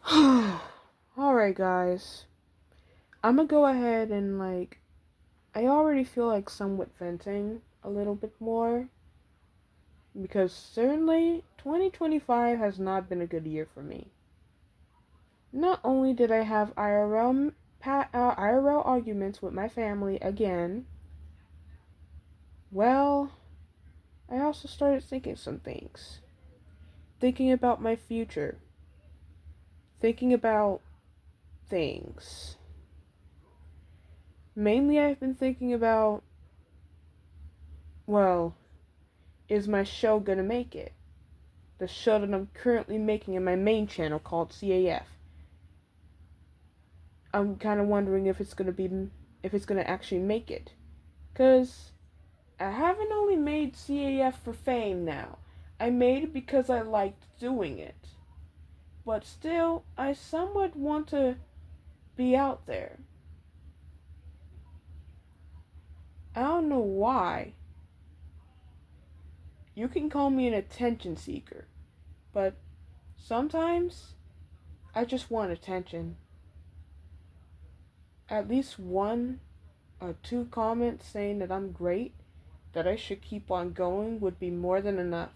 Alright, guys. I'm gonna go ahead and, I already feel like somewhat venting a little bit more. Because certainly, 2025 has not been a good year for me. Not only did I have IRL arguments with my family again, well, I also started thinking some things. Thinking about my future. Thinking about things. Mainly, I've been thinking about, well, is my show gonna make it? The show that I'm currently making in my main channel called CAF. I'm kind of wondering if it's gonna actually make it. Cause I haven't only made CAF for fame now. I made it because I liked doing it. But still, I somewhat want to be out there. I don't know why. You can call me an attention seeker, but sometimes I just want attention. At least one or two comments saying that I'm great, that I should keep on going, would be more than enough.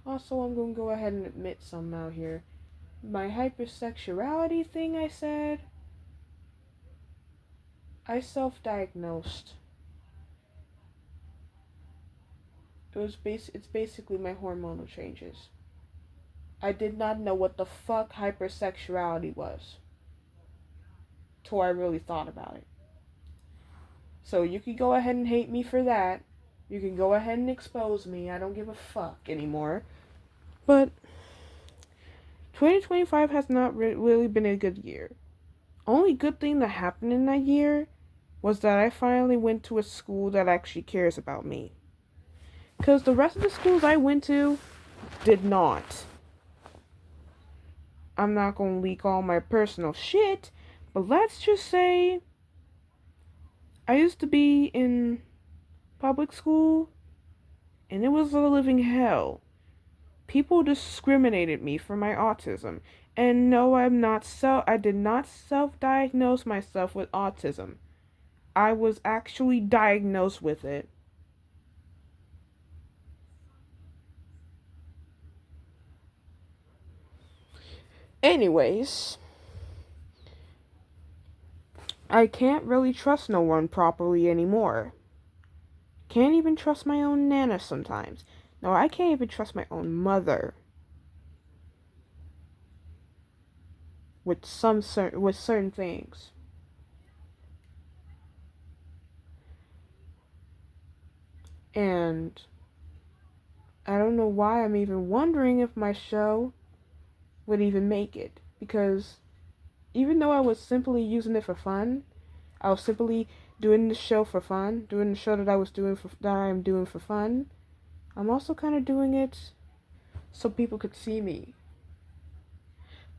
Also, I'm going to go ahead and admit some out here. My hypersexuality thing I said, I self-diagnosed. It's basically my hormonal changes. I did not know what the fuck hypersexuality was till I really thought about it. So you can go ahead and hate me for that. You can go ahead and expose me. I don't give a fuck anymore. But 2025 has not really been a good year. Only good thing that happened in that year was that I finally went to a school that actually cares about me. Because the rest of the schools I went to did not. I'm not going to leak all my personal shit, but let's just say I used to be in public school and it was a living hell. People discriminated me for my autism. And no, I did not self-diagnose myself with autism. I was actually diagnosed with it. Anyways, I can't really trust no one properly anymore. Can't even trust my own nana sometimes. No, I can't even trust my own mother with certain things. And I don't know why I'm even wondering if my show would even make it, because even though I was simply using it for fun, I was simply doing the show for fun, doing the show that I am doing for fun. I'm also kind of doing it so people could see me.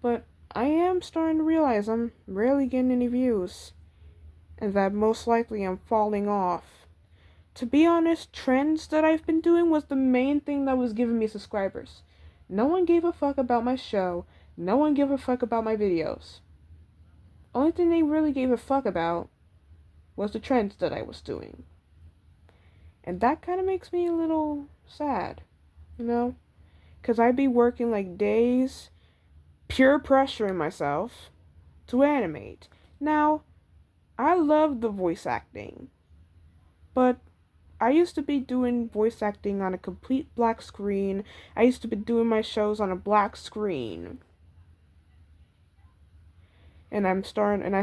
But I am starting to realize I'm rarely getting any views, and that most likely I'm falling off. To be honest, trends that I've been doing was the main thing that was giving me subscribers. No one gave a fuck about my show. No one gave a fuck about my videos. Only thing they really gave a fuck about was the trends that I was doing. And that kind of makes me a little sad, you know? Because I'd be working like days, pure pressuring myself to animate. Now, I love the voice acting, but I used to be doing voice acting on a complete black screen. I used to be doing my shows on a black screen. And I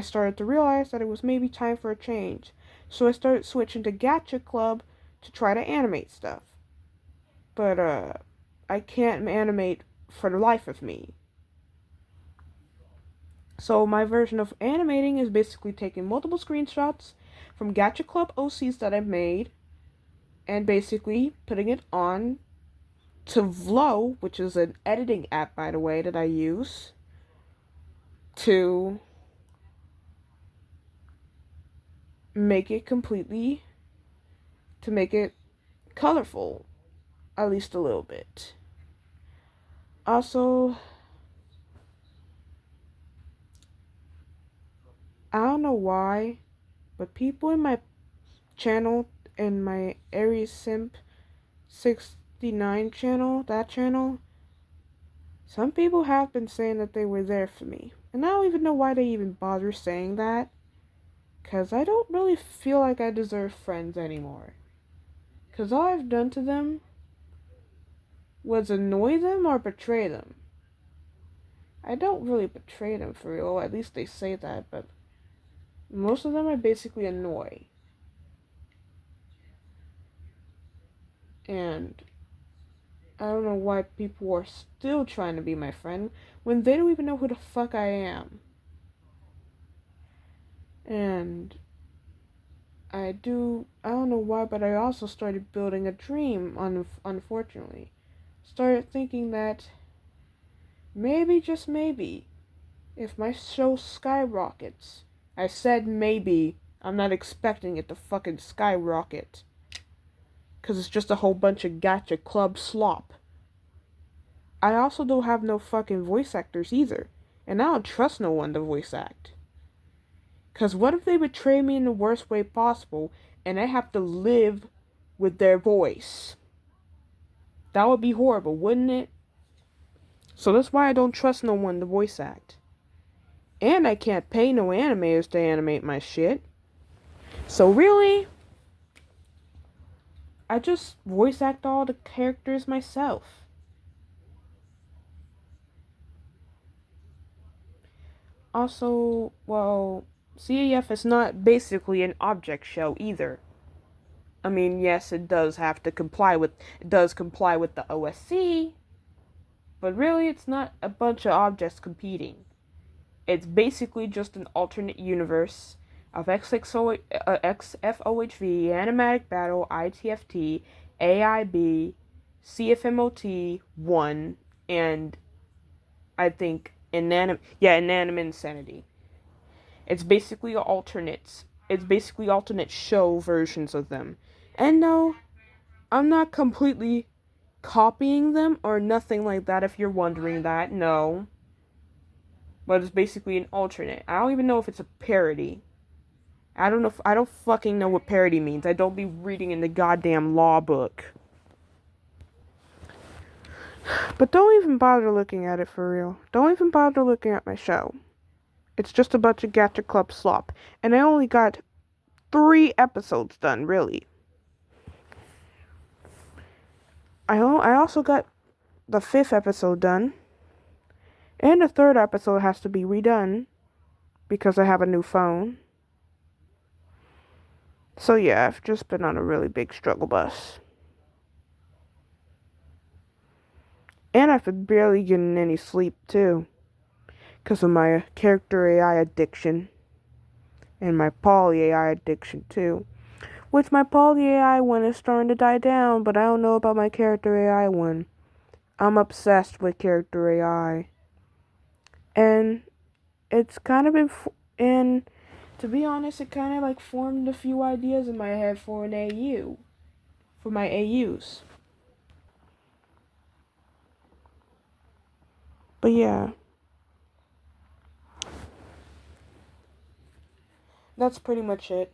started to realize that it was maybe time for a change. So I started switching to Gacha Club to try to animate stuff. But I can't animate for the life of me. So my version of animating is basically taking multiple screenshots from Gacha Club OCs that I've made and basically putting it on to Vlo, which is an editing app, by the way, that I use to make it completely, to make it colorful, at least a little bit. Also, I don't know why, but people in my channel, in my Aries Simp 69 channel, that channel, some people have been saying that they were there for me. And I don't even know why they even bother saying that. Because I don't really feel like I deserve friends anymore. Because all I've done to them was annoy them or betray them. I don't really betray them for real, at least they say that, but most of them I basically annoy. And I don't know why people are still trying to be my friend when they don't even know who the fuck I am. And I don't know why, but I also started building a dream, unfortunately. Started thinking that maybe, just maybe, if my show skyrockets. I said maybe. I'm not expecting it to fucking skyrocket. Because it's just a whole bunch of gacha club slop. I also don't have no fucking voice actors either. And I don't trust no one to voice act. Because what if they betray me in the worst way possible and I have to live with their voice? That would be horrible, wouldn't it? So that's why I don't trust no one to voice act. And I can't pay no animators to animate my shit. So really, I just voice act all the characters myself. Also, well, CAF is not basically an object show either. I mean, yes, it does comply with the OSC, but really it's not a bunch of objects competing. It's basically just an alternate universe of XFOHV, Animatic Battle, ITFT, AIB, CFMOT 1, and I think Inanimate Insanity. It's basically alternate show versions of them. And no, I'm not completely copying them or nothing like that if you're wondering that. No. But it's basically an alternate. I don't even know if it's a parody. I don't fucking know what parody means. I don't be reading in the goddamn law book. But don't even bother looking at it for real. Don't even bother looking at my show. It's just a bunch of Gacha Club slop. And I only got 3 episodes done, really. I also got the 5th episode done. And the 3rd episode has to be redone because I have a new phone. So yeah, I've just been on a really big struggle bus. And I've been barely getting any sleep too. Because of my character AI addiction. And my poly AI addiction too. Which my poly AI one is starting to die down, but I don't know about my character AI one. I'm obsessed with character AI. And it's kind of been, and to be honest, it kind of like formed a few ideas in my head for an AU. For my AUs. But yeah. That's pretty much it.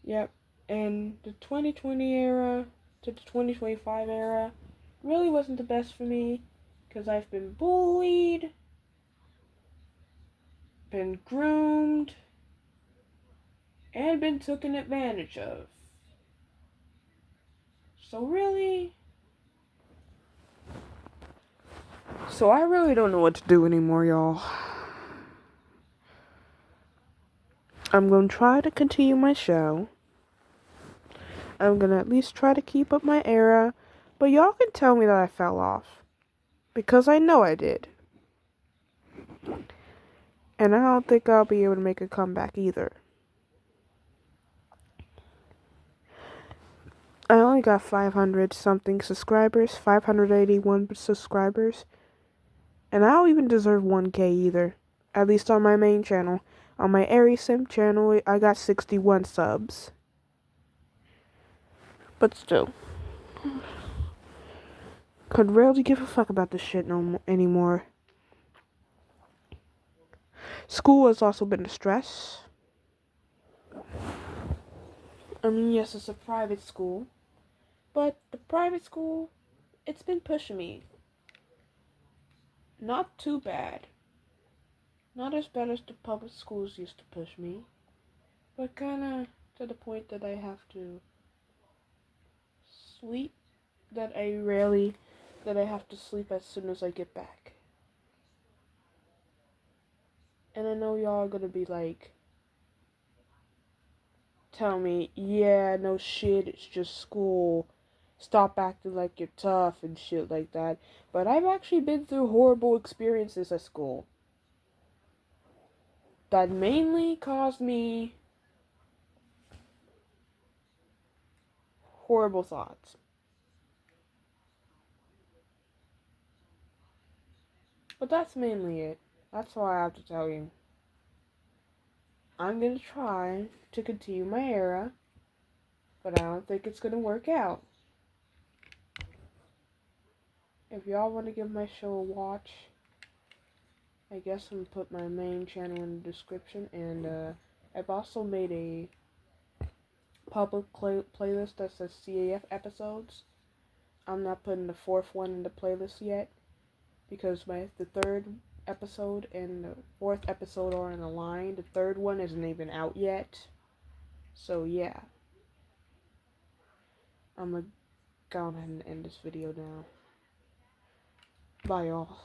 Yep. And the 2020 era to the 2025 era really wasn't the best for me because I've been bullied, been groomed, and been taken advantage of. So I really don't know what to do anymore, y'all. I'm going to try to continue my show. I'm going to at least try to keep up my era. But y'all can tell me that I fell off. Because I know I did. And I don't think I'll be able to make a comeback either. I only got 500 something subscribers. 581 subscribers. And I don't even deserve 1K either. At least on my main channel. On my Aries Sim channel, I got 61 subs. But still. could rarely give a fuck about this shit anymore. School has also been a stress. I mean, yes, it's a private school, but the private school, it's been pushing me. Not too bad. Not as bad as the public schools used to push me, but kinda to the point that I have to sleep, that I have to sleep as soon as I get back. And I know y'all are gonna be like, tell me, yeah, no shit, it's just school. Stop acting like you're tough and shit like that. But I've actually been through horrible experiences at school that mainly caused me horrible thoughts. But that's mainly it. That's all I have to tell you. I'm gonna try to continue my era, but I don't think it's gonna work out. If y'all want to give my show a watch, I guess I'm gonna put my main channel in the description, and I've also made a public playlist that says CAF episodes. I'm not putting the fourth one in the playlist yet because the third episode and the fourth episode are in a line. The third one isn't even out yet. So yeah, I'm gonna go ahead and end this video now. Bye y'all.